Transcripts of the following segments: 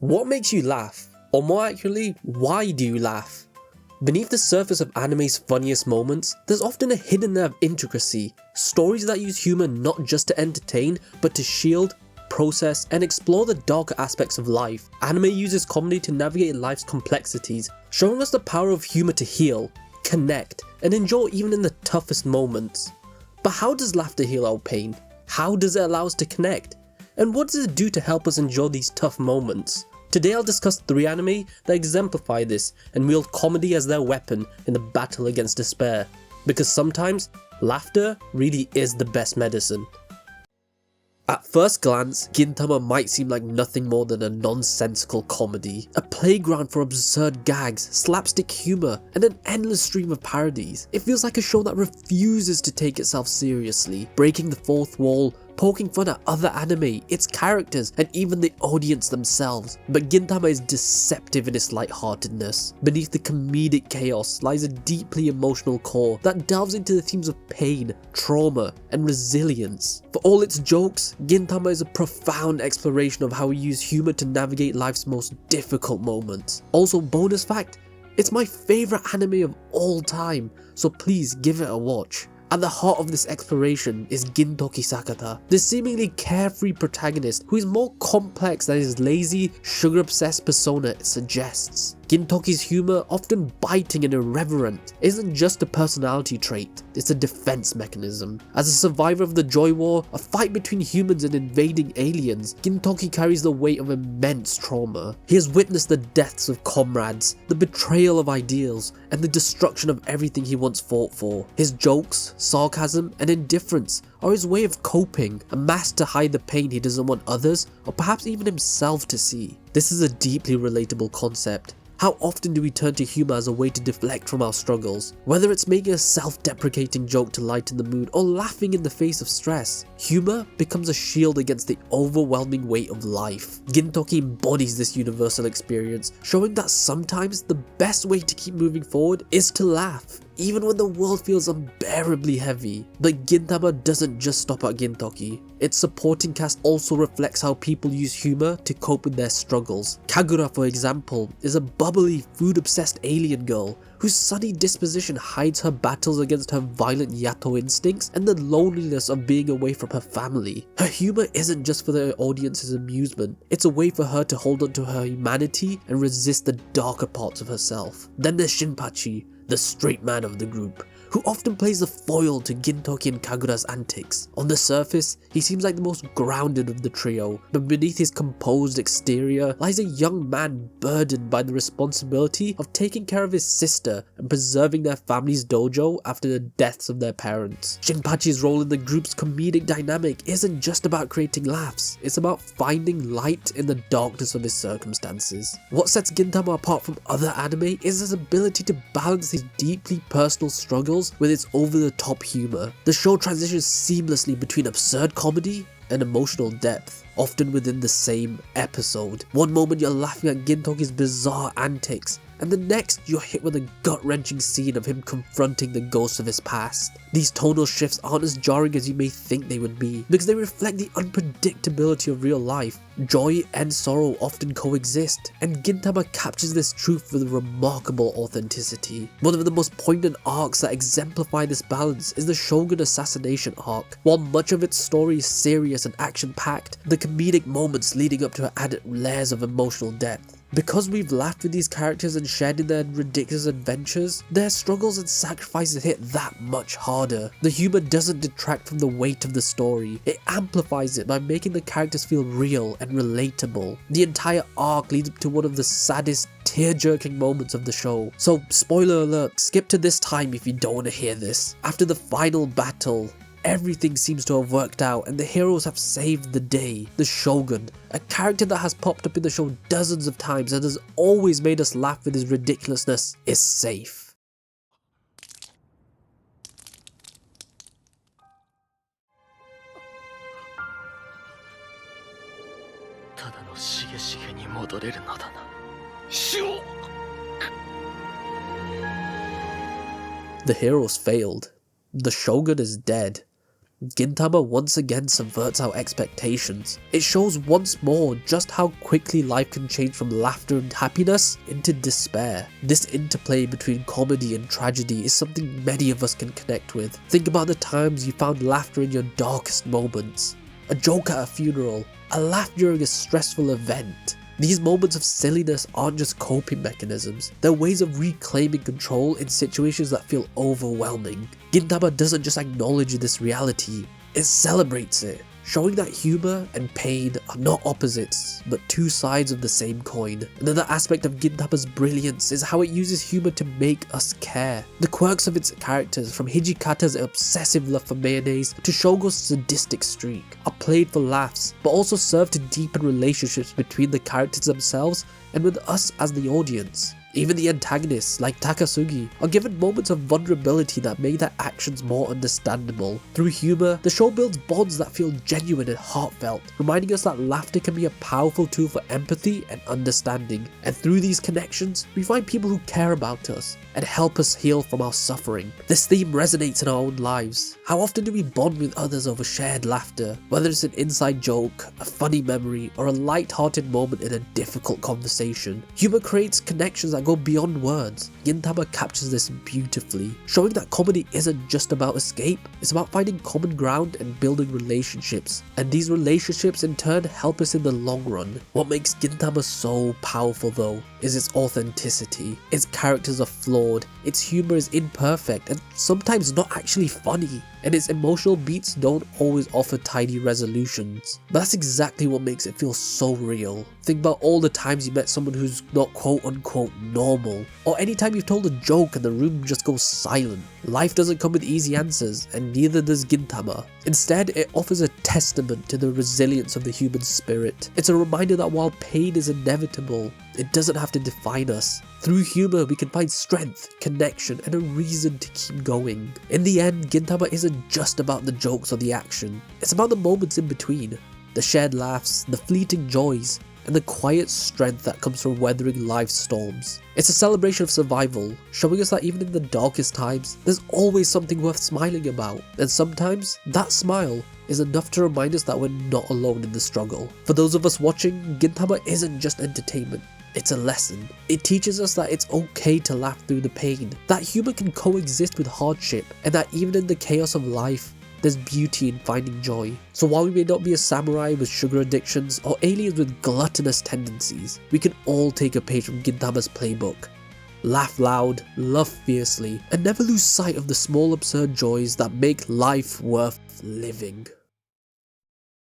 What makes you laugh? Or more accurately, why do you laugh? Beneath the surface of anime's funniest moments, there's often a hidden layer of intricacy, stories that use humour not just to entertain, but to shield, process, and explore the darker aspects of life. Anime uses comedy to navigate life's complexities, showing us the power of humour to heal, connect, and endure even in the toughest moments. But how does laughter heal our pain? How does it allow us to connect? And what does it do to help us endure these tough moments? Today I'll discuss 3 anime that exemplify this and wield comedy as their weapon in the battle against despair. Because sometimes, laughter really is the best medicine. At first glance, Gintama might seem like nothing more than a nonsensical comedy, a playground for absurd gags, slapstick humour, and an endless stream of parodies. It feels like a show that refuses to take itself seriously, breaking the fourth wall, poking fun at other anime, its characters, and even the audience themselves. But Gintama is deceptive in its lightheartedness. Beneath the comedic chaos lies a deeply emotional core that delves into the themes of pain, trauma, and resilience. For all its jokes, Gintama is a profound exploration of how we use humour to navigate life's most difficult moments. Also, bonus fact, it's my favourite anime of all time, so please give it a watch. At the heart of this exploration is Gintoki Sakata, this seemingly carefree protagonist who is more complex than his lazy, sugar-obsessed persona suggests. Gintoki's humour, often biting and irreverent, isn't just a personality trait, it's a defense mechanism. As a survivor of the Joy War, a fight between humans and invading aliens, Gintoki carries the weight of immense trauma. He has witnessed the deaths of comrades, the betrayal of ideals, and the destruction of everything he once fought for. His jokes, sarcasm, and indifference are his way of coping, a mask to hide the pain he doesn't want others, or perhaps even himself, to see. This is a deeply relatable concept. How often do we turn to humour as a way to deflect from our struggles? Whether it's making a self-deprecating joke to lighten the mood or laughing in the face of stress, humour becomes a shield against the overwhelming weight of life. Gintoki embodies this universal experience, showing that sometimes the best way to keep moving forward is to laugh, even when the world feels unbearably heavy. But Gintama doesn't just stop at Gintoki. Its supporting cast also reflects how people use humour to cope with their struggles. Kagura, for example, is a bubbly, food-obsessed alien girl whose sunny disposition hides her battles against her violent Yato instincts and the loneliness of being away from her family. Her humour isn't just for the audience's amusement, it's a way for her to hold on to her humanity and resist the darker parts of herself. Then there's Shinpachi, the straight man of the group, who often plays the foil to Gintoki and Kagura's antics. On the surface, he seems like the most grounded of the trio, but beneath his composed exterior lies a young man burdened by the responsibility of taking care of his sister and preserving their family's dojo after the deaths of their parents. Shinpachi's role in the group's comedic dynamic isn't just about creating laughs, it's about finding light in the darkness of his circumstances. What sets Gintama apart from other anime is his ability to balance his deeply personal struggles with its over-the-top humour. The show transitions seamlessly between absurd comedy and emotional depth, often within the same episode. One moment you're laughing at Gintoki's bizarre antics, and the next you're hit with a gut-wrenching scene of him confronting the ghosts of his past. These tonal shifts aren't as jarring as you may think they would be, because they reflect the unpredictability of real life. Joy and sorrow often coexist, and Gintama captures this truth with remarkable authenticity. One of the most poignant arcs that exemplify this balance is the Shogun assassination arc. While much of its story is serious and action-packed, the comedic moments leading up to it add layers of emotional depth. Because we've laughed with these characters and shared in their ridiculous adventures, their struggles and sacrifices hit that much harder. The humour doesn't detract from the weight of the story, it amplifies it by making the characters feel real and relatable. The entire arc leads up to one of the saddest, tear-jerking moments of the show. So, spoiler alert, skip to this time if you don't want to hear this. After the final battle, everything seems to have worked out and the heroes have saved the day. The Shogun, a character that has popped up in the show dozens of times and has always made us laugh with his ridiculousness, is safe. ただのしげしげに戻れるのだな。しよう。 The heroes failed. The Shogun is dead. Gintama once again subverts our expectations. It shows once more just how quickly life can change from laughter and happiness into despair. This interplay between comedy and tragedy is something many of us can connect with. Think about the times you found laughter in your darkest moments. A joke at a funeral, a laugh during a stressful event. These moments of silliness aren't just coping mechanisms, they're ways of reclaiming control in situations that feel overwhelming. Gintama doesn't just acknowledge this reality, it celebrates it, showing that humour and pain are not opposites, but two sides of the same coin. Another aspect of Gintama's brilliance is how it uses humour to make us care. The quirks of its characters, from Hijikata's obsessive love for mayonnaise to Shogo's sadistic streak, are played for laughs, but also serve to deepen relationships between the characters themselves and with us as the audience. Even the antagonists, like Takasugi, are given moments of vulnerability that make their actions more understandable. Through humour, the show builds bonds that feel genuine and heartfelt, reminding us that laughter can be a powerful tool for empathy and understanding. And through these connections, we find people who care about us and help us heal from our suffering. This theme resonates in our own lives. How often do we bond with others over shared laughter? Whether it's an inside joke, a funny memory, or a light-hearted moment in a difficult conversation, humour creates connections that go beyond words. Gintama captures this beautifully, showing that comedy isn't just about escape, it's about finding common ground and building relationships. And these relationships in turn help us in the long run. What makes Gintama so powerful though, is its authenticity. Its characters are flawed, its humour is imperfect and sometimes not actually funny, and its emotional beats don't always offer tidy resolutions. But that's exactly what makes it feel so real. Think about all the times you met someone who's not quote unquote normal, or anytime you've told a joke and the room just goes silent. Life doesn't come with easy answers, and neither does Gintama. Instead, it offers a testament to the resilience of the human spirit. It's a reminder that while pain is inevitable, it doesn't have to define us. Through humour, we can find strength, connection, and a reason to keep going. In the end, Gintama isn't just about the jokes or the action. It's about the moments in between. The shared laughs, the fleeting joys, and the quiet strength that comes from weathering life's storms. It's a celebration of survival, showing us that even in the darkest times, there's always something worth smiling about. And sometimes, that smile is enough to remind us that we're not alone in the struggle. For those of us watching, Gintama isn't just entertainment. It's a lesson. It teaches us that it's okay to laugh through the pain, that humour can coexist with hardship, and that even in the chaos of life, there's beauty in finding joy. So while we may not be a samurai with sugar addictions or aliens with gluttonous tendencies, we can all take a page from Gintama's playbook. Laugh loud, love fiercely, and never lose sight of the small absurd joys that make life worth living.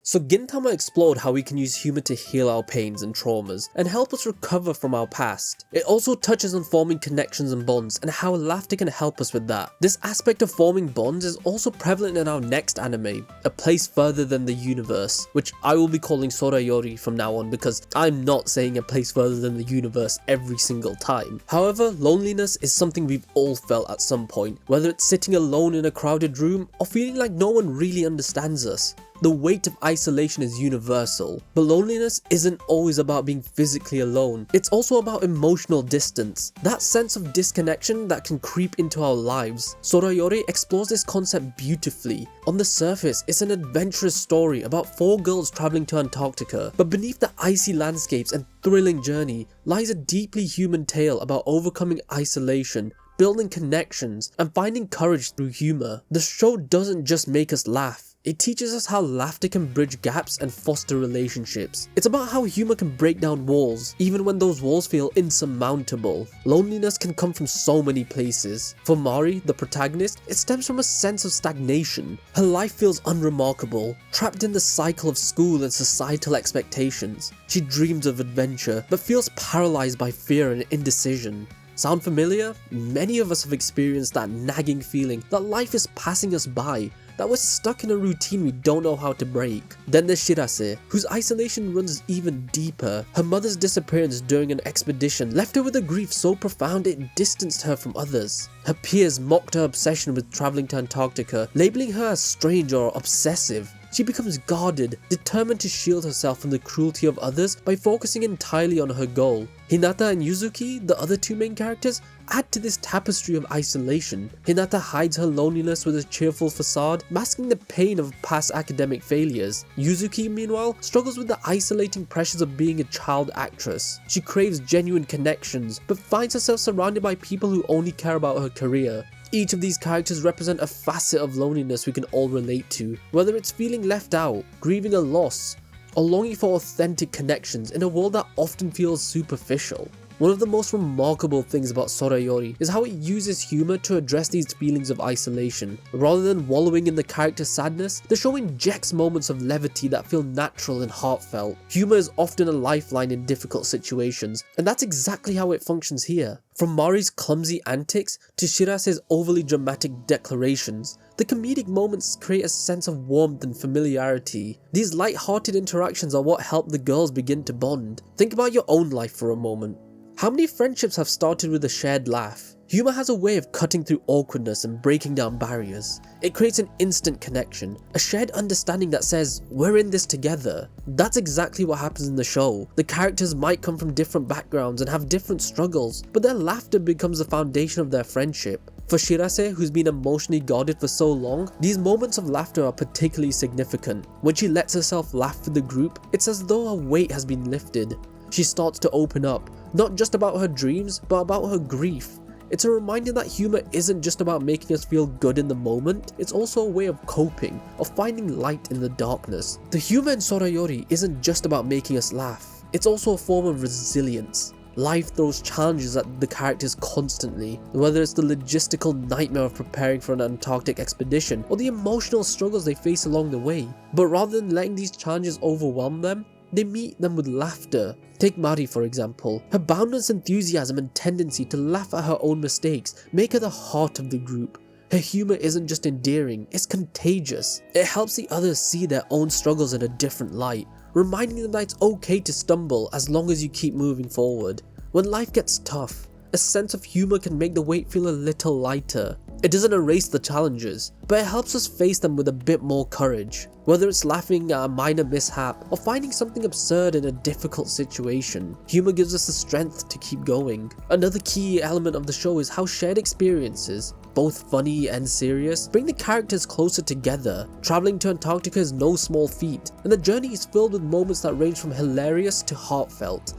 So Gintama explored how we can use humour to heal our pains and traumas and help us recover from our past. It also touches on forming connections and bonds and how laughter can help us with that. This aspect of forming bonds is also prevalent in our next anime, A Place Further Than the Universe, which I will be calling Sorayori from now on because I'm not saying A Place Further Than the Universe every single time. However, loneliness is something we've all felt at some point, whether it's sitting alone in a crowded room or feeling like no one really understands us. The weight of isolation is universal, but loneliness isn't always about being physically alone. It's also about emotional distance, that sense of disconnection that can creep into our lives. Sorayori explores this concept beautifully. On the surface, it's an adventurous story about 4 girls traveling to Antarctica, but beneath the icy landscapes and thrilling journey lies a deeply human tale about overcoming isolation, building connections, and finding courage through humour. The show doesn't just make us laugh. It teaches us how laughter can bridge gaps and foster relationships. It's about how humour can break down walls, even when those walls feel insurmountable. Loneliness can come from so many places. For Mari, the protagonist, it stems from a sense of stagnation. Her life feels unremarkable, trapped in the cycle of school and societal expectations. She dreams of adventure, but feels paralysed by fear and indecision. Sound familiar? Many of us have experienced that nagging feeling that life is passing us by, that we're stuck in a routine we don't know how to break. Then there's Shirase, whose isolation runs even deeper. Her mother's disappearance during an expedition left her with a grief so profound it distanced her from others. Her peers mocked her obsession with travelling to Antarctica, labelling her as strange or obsessive. She becomes guarded, determined to shield herself from the cruelty of others by focusing entirely on her goal. Hinata and Yuzuki, the other two main characters, add to this tapestry of isolation. Hinata hides her loneliness with a cheerful facade, masking the pain of past academic failures. Yuzuki, meanwhile, struggles with the isolating pressures of being a child actress. She craves genuine connections, but finds herself surrounded by people who only care about her career. Each of these characters represent a facet of loneliness we can all relate to, whether it's feeling left out, grieving a loss, or longing for authentic connections in a world that often feels superficial. One of the most remarkable things about Sorayori is how it uses humour to address these feelings of isolation. Rather than wallowing in the character's sadness, the show injects moments of levity that feel natural and heartfelt. Humour is often a lifeline in difficult situations, and that's exactly how it functions here. From Mari's clumsy antics to Shirase's overly dramatic declarations, the comedic moments create a sense of warmth and familiarity. These light-hearted interactions are what help the girls begin to bond. Think about your own life for a moment. How many friendships have started with a shared laugh? Humour has a way of cutting through awkwardness and breaking down barriers. It creates an instant connection, a shared understanding that says, we're in this together. That's exactly what happens in the show. The characters might come from different backgrounds and have different struggles, but their laughter becomes the foundation of their friendship. For Shirase, who's been emotionally guarded for so long, these moments of laughter are particularly significant. When she lets herself laugh with the group, it's as though a weight has been lifted. She starts to open up, not just about her dreams, but about her grief. It's a reminder that humour isn't just about making us feel good in the moment, it's also a way of coping, of finding light in the darkness. The humour in Sorayori isn't just about making us laugh, it's also a form of resilience. Life throws challenges at the characters constantly, whether it's the logistical nightmare of preparing for an Antarctic expedition or the emotional struggles they face along the way. But rather than letting these challenges overwhelm them, they meet them with laughter. Take Mari for example. Her boundless enthusiasm and tendency to laugh at her own mistakes make her the heart of the group. Her humour isn't just endearing, it's contagious. It helps the others see their own struggles in a different light, reminding them that it's okay to stumble as long as you keep moving forward. When life gets tough, a sense of humour can make the weight feel a little lighter. It doesn't erase the challenges, but it helps us face them with a bit more courage. Whether it's laughing at a minor mishap or finding something absurd in a difficult situation, humour gives us the strength to keep going. Another key element of the show is how shared experiences, both funny and serious, bring the characters closer together. Travelling to Antarctica is no small feat, and the journey is filled with moments that range from hilarious to heartfelt.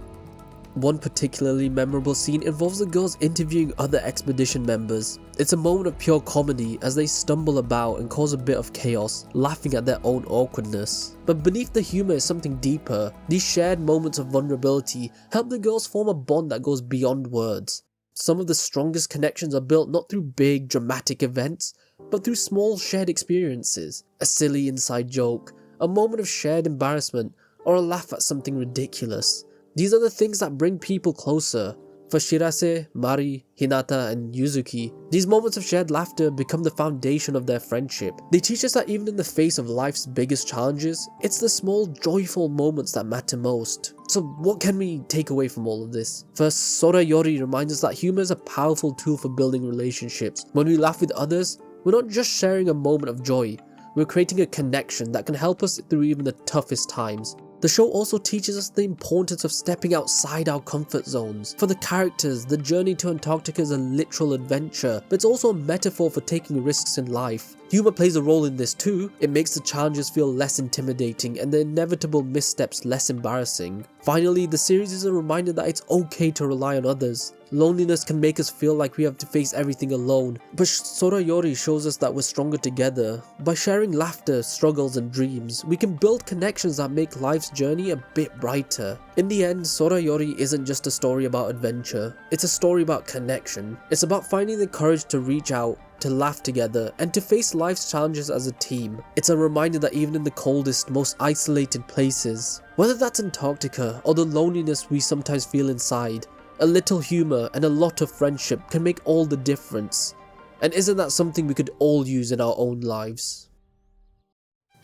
One particularly memorable scene involves the girls interviewing other expedition members. It's a moment of pure comedy as they stumble about and cause a bit of chaos, laughing at their own awkwardness. But beneath the humour is something deeper. These shared moments of vulnerability help the girls form a bond that goes beyond words. Some of the strongest connections are built not through big dramatic events, but through small shared experiences. A silly inside joke, a moment of shared embarrassment, or a laugh at something ridiculous. These are the things that bring people closer. For Shirase, Mari, Hinata, and Yuzuki, these moments of shared laughter become the foundation of their friendship. They teach us that even in the face of life's biggest challenges, it's the small, joyful moments that matter most. So what can we take away from all of this? First, Sorayori reminds us that humor is a powerful tool for building relationships. When we laugh with others, we're not just sharing a moment of joy, we're creating a connection that can help us through even the toughest times. The show also teaches us the importance of stepping outside our comfort zones. For the characters, the journey to Antarctica is a literal adventure, but it's also a metaphor for taking risks in life. Humour plays a role in this too. It makes the challenges feel less intimidating and the inevitable missteps less embarrassing. Finally, the series is a reminder that it's okay to rely on others. Loneliness can make us feel like we have to face everything alone, but Sorayori shows us that we're stronger together. By sharing laughter, struggles and dreams, we can build connections that make life's journey a bit brighter. In the end, Sorayori isn't just a story about adventure, it's a story about connection. It's about finding the courage to reach out, to laugh together, and to face life's challenges as a team. It's a reminder that even in the coldest, most isolated places, whether that's Antarctica or the loneliness we sometimes feel inside, a little humour and a lot of friendship can make all the difference. And isn't that something we could all use in our own lives?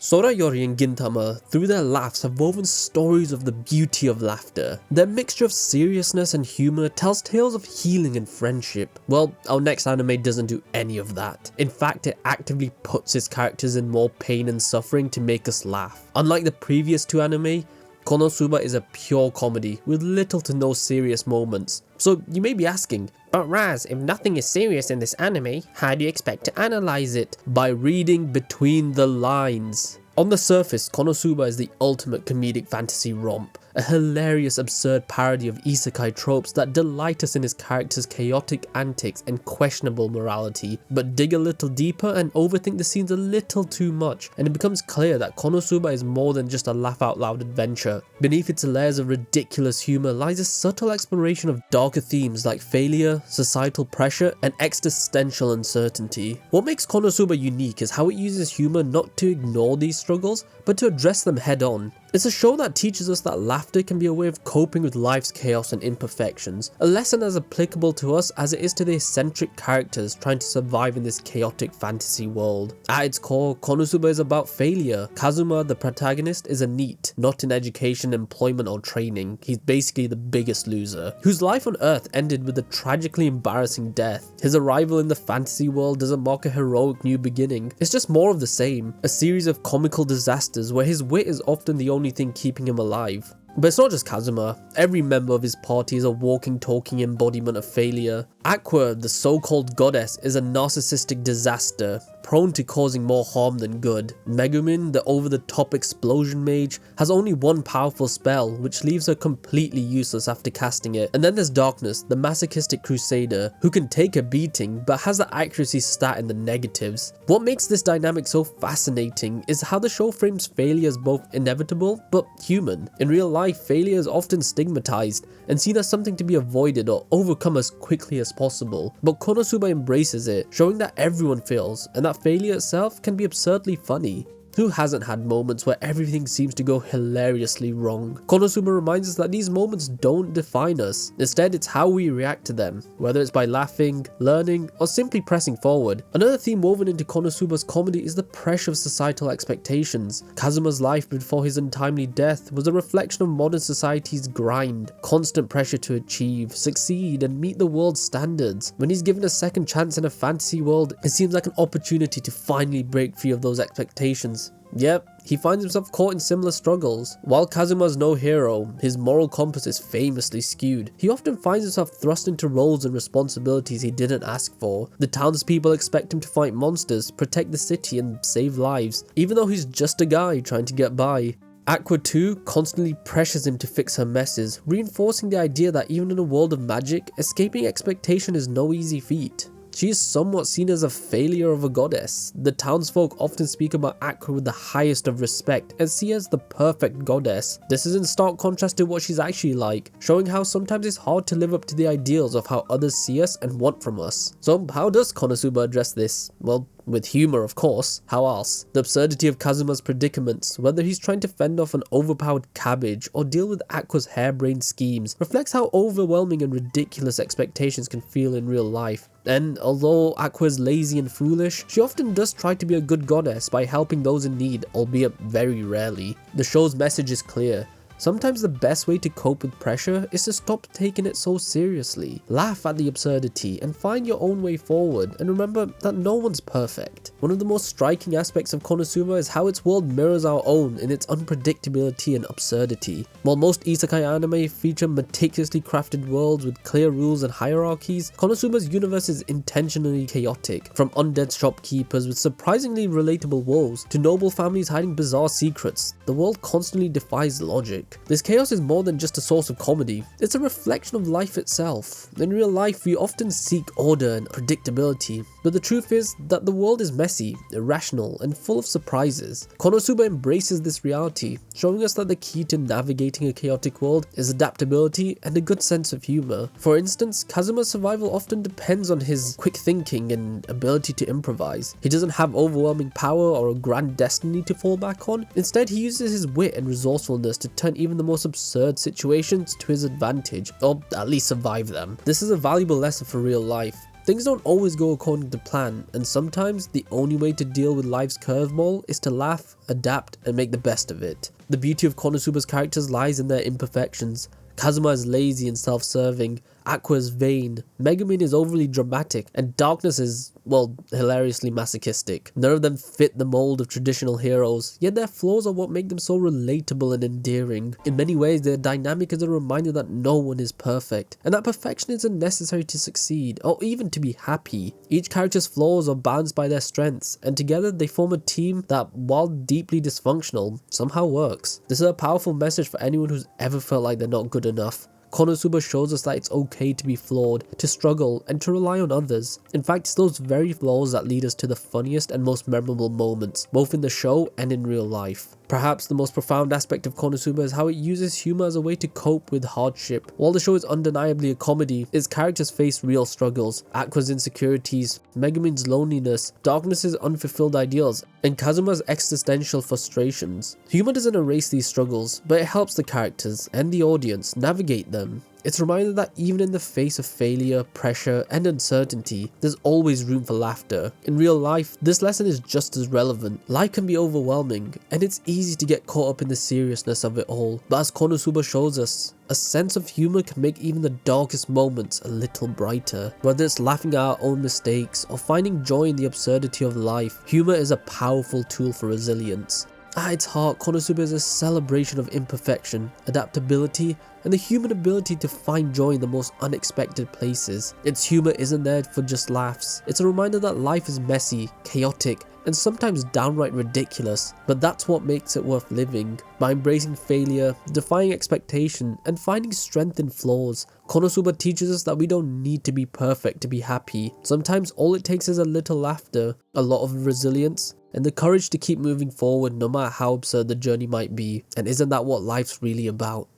Sora, Yori and Gintama, through their laughs, have woven stories of the beauty of laughter. Their mixture of seriousness and humour tells tales of healing and friendship. Well, our next anime doesn't do any of that. In fact, it actively puts its characters in more pain and suffering to make us laugh. Unlike the previous two anime, KonoSuba is a pure comedy with little to no serious moments. So you may be asking, but Raz, if nothing is serious in this anime, how do you expect to analyze it? By reading between the lines. On the surface, KonoSuba is the ultimate comedic fantasy romp, a hilarious absurd parody of isekai tropes that delight us in his character's chaotic antics and questionable morality, but dig a little deeper and overthink the scenes a little too much, and it becomes clear that KonoSuba is more than just a laugh out loud adventure. Beneath its layers of ridiculous humour lies a subtle exploration of darker themes like failure, societal pressure, and existential uncertainty. What makes KonoSuba unique is how it uses humour not to ignore these struggles, but to address them head on. It's a show that teaches us that laughter can be a way of coping with life's chaos and imperfections, a lesson as applicable to us as it is to the eccentric characters trying to survive in this chaotic fantasy world. At its core, KonoSuba is about failure. Kazuma, the protagonist, is a NEET, not in education, employment or training. He's basically the biggest loser, whose life on Earth ended with a tragically embarrassing death. His arrival in the fantasy world doesn't mark a heroic new beginning, it's just more of the same, a series of comical disasters where his wit is often the only thing keeping him alive. But it's not just Kazuma. Every member of his party is a walking, talking embodiment of failure. Aqua, the so-called goddess, is a narcissistic disaster, prone to causing more harm than good. Megumin, the over-the-top explosion mage, has only one powerful spell, which leaves her completely useless after casting it. And then there's Darkness, the masochistic crusader, who can take a beating, but has the accuracy stat in the negatives. What makes this dynamic so fascinating is how the show frames failure as both inevitable, but human. In real life, failure is often stigmatized and seen as something to be avoided or overcome as quickly as possible. But KonoSuba embraces it, showing that everyone fails and that failure itself can be absurdly funny. Who hasn't had moments where everything seems to go hilariously wrong? KonoSuba reminds us that these moments don't define us. Instead, it's how we react to them, whether it's by laughing, learning, or simply pressing forward. Another theme woven into KonoSuba's comedy is the pressure of societal expectations. Kazuma's life before his untimely death was a reflection of modern society's grind, constant pressure to achieve, succeed, and meet the world's standards. When he's given a second chance in a fantasy world, it seems like an opportunity to finally break free of those expectations. Yep, he finds himself caught in similar struggles. While Kazuma's no hero, his moral compass is famously skewed. He often finds himself thrust into roles and responsibilities he didn't ask for. The townspeople expect him to fight monsters, protect the city, and save lives, even though he's just a guy trying to get by. Aqua 2 constantly pressures him to fix her messes, reinforcing the idea that even in a world of magic, escaping expectation is no easy feat. She is somewhat seen as a failure of a goddess. The townsfolk often speak about Aqua with the highest of respect and see her as the perfect goddess. This is in stark contrast to what she's actually like, showing how sometimes it's hard to live up to the ideals of how others see us and want from us. So how does KonoSuba address this? Well, with humour of course, how else? The absurdity of Kazuma's predicaments, whether he's trying to fend off an overpowered cabbage or deal with Aqua's harebrained schemes, reflects how overwhelming and ridiculous expectations can feel in real life. And although Aqua is lazy and foolish, she often does try to be a good goddess by helping those in need, albeit very rarely. The show's message is clear. Sometimes the best way to cope with pressure is to stop taking it so seriously. Laugh at the absurdity and find your own way forward, and remember that no one's perfect. One of the most striking aspects of KonoSuba is how its world mirrors our own in its unpredictability and absurdity. While most isekai anime feature meticulously crafted worlds with clear rules and hierarchies, KonoSuba's universe is intentionally chaotic. From undead shopkeepers with surprisingly relatable woes to noble families hiding bizarre secrets, the world constantly defies logic. This chaos is more than just a source of comedy, it's a reflection of life itself. In real life, we often seek order and predictability, but the truth is that the world is messy, irrational, and full of surprises. KonoSuba embraces this reality, showing us that the key to navigating a chaotic world is adaptability and a good sense of humour. For instance, Kazuma's survival often depends on his quick thinking and ability to improvise. He doesn't have overwhelming power or a grand destiny to fall back on. Instead, he uses his wit and resourcefulness to turn even the most absurd situations to his advantage, or at least survive them. This is a valuable lesson for real life. Things don't always go according to plan, and sometimes the only way to deal with life's curveball is to laugh, adapt, and make the best of it. The beauty of KonoSuba's characters lies in their imperfections. Kazuma is lazy and self-serving, Aqua is vain, Megumin is overly dramatic, and Darkness is, well, hilariously masochistic. None of them fit the mold of traditional heroes, yet their flaws are what make them so relatable and endearing. In many ways, their dynamic is a reminder that no one is perfect, and that perfection isn't necessary to succeed, or even to be happy. Each character's flaws are balanced by their strengths, and together they form a team that, while deeply dysfunctional, somehow works. This is a powerful message for anyone who's ever felt like they're not good enough. KonoSuba shows us that it's okay to be flawed, to struggle, and to rely on others. In fact, it's those very flaws that lead us to the funniest and most memorable moments, both in the show and in real life. Perhaps the most profound aspect of KonoSuba is how it uses humor as a way to cope with hardship. While the show is undeniably a comedy, its characters face real struggles, Aqua's insecurities, Megumin's loneliness, Darkness's unfulfilled ideals, and Kazuma's existential frustrations. Humor doesn't erase these struggles, but it helps the characters and the audience navigate them. It's a reminder that even in the face of failure, pressure, and uncertainty, there's always room for laughter. In real life, this lesson is just as relevant. Life can be overwhelming, and it's easy to get caught up in the seriousness of it all. But as KonoSuba shows us, a sense of humor can make even the darkest moments a little brighter. Whether it's laughing at our own mistakes or finding joy in the absurdity of life, humor is a powerful tool for resilience. At its heart, KonoSuba is a celebration of imperfection, adaptability, and the human ability to find joy in the most unexpected places. Its humor isn't there for just laughs. It's a reminder that life is messy, chaotic, and sometimes downright ridiculous, but that's what makes it worth living. By embracing failure, defying expectation, and finding strength in flaws, KonoSuba teaches us that we don't need to be perfect to be happy. Sometimes all it takes is a little laughter, a lot of resilience, and the courage to keep moving forward no matter how absurd the journey might be. And isn't that what life's really about?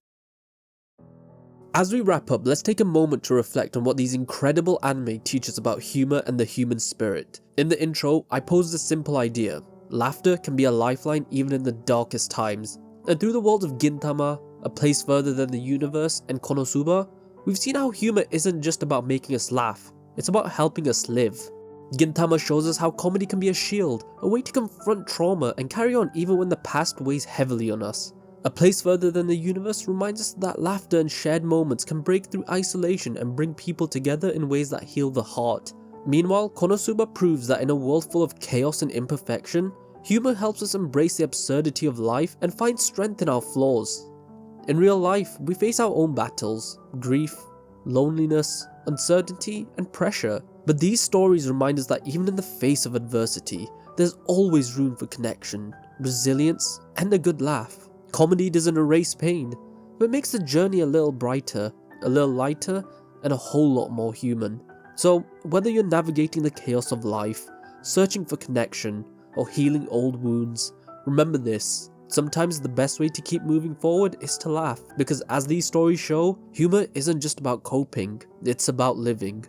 As we wrap up, let's take a moment to reflect on what these incredible anime teach us about humor and the human spirit. In the intro, I posed a simple idea. Laughter can be a lifeline even in the darkest times. And through the worlds of Gintama, A Place Further Than the Universe, and KonoSuba, we've seen how humor isn't just about making us laugh, it's about helping us live. Gintama shows us how comedy can be a shield, a way to confront trauma and carry on even when the past weighs heavily on us. A Place Further Than the Universe reminds us that laughter and shared moments can break through isolation and bring people together in ways that heal the heart. Meanwhile, KonoSuba proves that in a world full of chaos and imperfection, humor helps us embrace the absurdity of life and find strength in our flaws. In real life, we face our own battles, grief, loneliness, uncertainty, and pressure. But these stories remind us that even in the face of adversity, there's always room for connection, resilience, and a good laugh. Comedy doesn't erase pain, but makes the journey a little brighter, a little lighter, and a whole lot more human. So, whether you're navigating the chaos of life, searching for connection, or healing old wounds, remember this. Sometimes the best way to keep moving forward is to laugh, because as these stories show, humor isn't just about coping, it's about living.